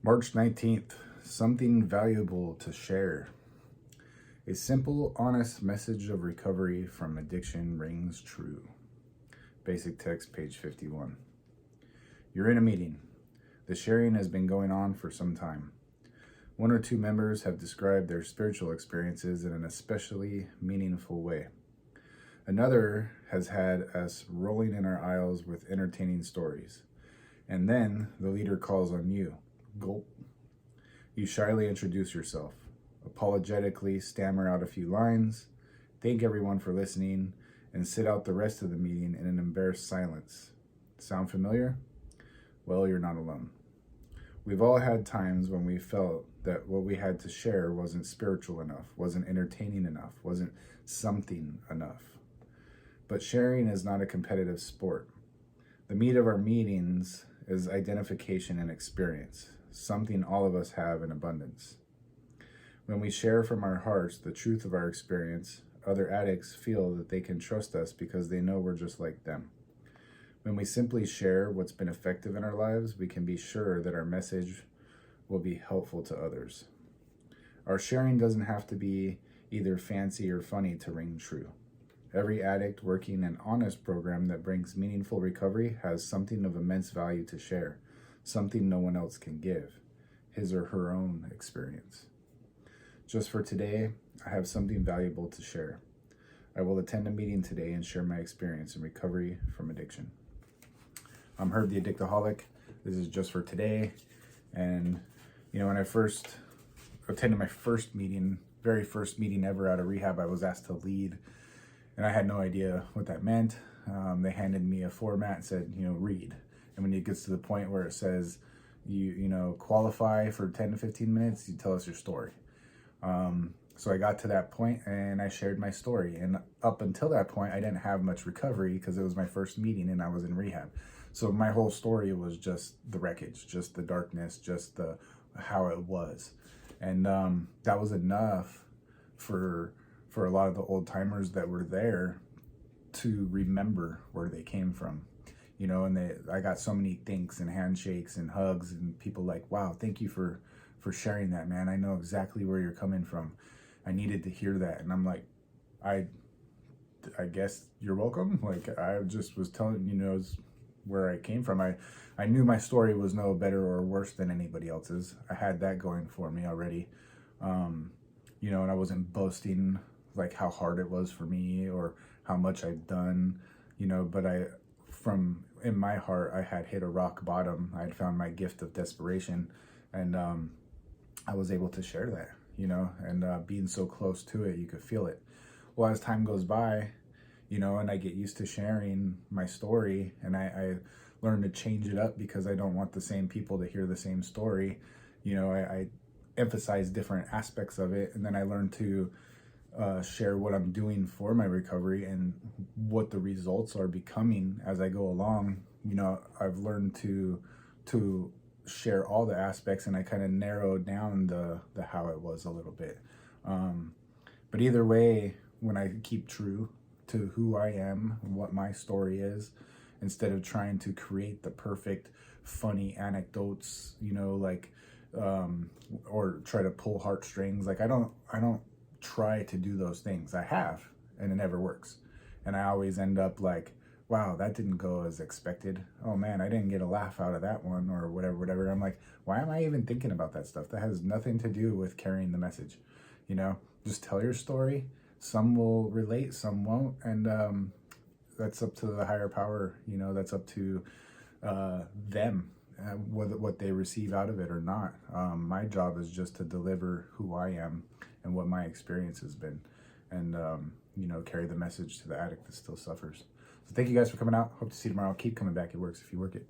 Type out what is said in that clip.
March 19th, something valuable to share. A simple, honest message of recovery from addiction rings true. Basic text, page 51. You're in a meeting. The sharing has been going on for some time. One or two members have described their spiritual experiences in an especially meaningful way. Another has had us rolling in our aisles with entertaining stories. And then the leader calls on you. Gulp. You shyly introduce yourself, apologetically stammer out a few lines, thank everyone for listening, and sit out the rest of the meeting in an embarrassed silence. Sound familiar? Well, you're not alone. We've all had times when we felt that what we had to share wasn't spiritual enough, wasn't entertaining enough, wasn't something enough. But sharing is not a competitive sport. The meat of our meetings is identification and experience, something all of us have in abundance. When we share from our hearts the truth of our experience, other addicts feel that they can trust us because they know we're just like them. When we simply share what's been effective in our lives, we can be sure that our message will be helpful to others. Our sharing doesn't have to be either fancy or funny to ring true. Every addict working an honest program that brings meaningful recovery has something of immense value to share, something no one else can give, his or her own experience. Just for today, I have something valuable to share. I will attend a meeting today and share my experience in recovery from addiction. I'm Herb the Addictaholic. This is just for today. And, when I first attended my first meeting, very first meeting ever out of rehab, I was asked to lead. And I had no idea what that meant. They handed me a format and said, read. And when it gets to the point where it says, you qualify for 10 to 15 minutes, you tell us your story. So I got to that point and I shared my story. And up until that point, I didn't have much recovery because it was my first meeting and I was in rehab. So my whole story was just the wreckage, just the darkness, just how it was. And that was enough for a lot of the old timers that were there to remember where they came from, and I got so many thanks and handshakes and hugs and people like, wow, thank you for sharing that, man. I know exactly where you're coming from. I needed to hear that. And I'm like, I guess you're welcome. Like, I just was telling, where I came from. I knew my story was no better or worse than anybody else's. I had that going for me already. And I wasn't boasting like how hard it was for me or how much I've done, but in my heart, I had hit a rock bottom. I had found my gift of desperation, and I was able to share that, and being so close to it, you could feel it. Well, as time goes by, and I get used to sharing my story, and I learn to change it up because I don't want the same people to hear the same story. I emphasize different aspects of it, and then I learn to share what I'm doing for my recovery and what the results are becoming as I go along. I've learned to share all the aspects, and I kind of narrow down the how it was a little bit. But either way, when I keep true to who I am and what my story is, instead of trying to create the perfect funny anecdotes, or try to pull heartstrings, like I don't try to do those things. I have, and it never works. And I always end up like, wow, that didn't go as expected. Oh man, I didn't get a laugh out of that one, or whatever. I'm like, why am I even thinking about that stuff? That has nothing to do with carrying the message. Just tell your story. Some will relate, some won't. And that's up to the higher power. That's up to them, what they receive out of it or not. My job is just to deliver who I am and what my experience has been, and carry the message to the addict that still suffers. So thank you guys for coming out. Hope to see you tomorrow. Keep coming back. It works if you work it.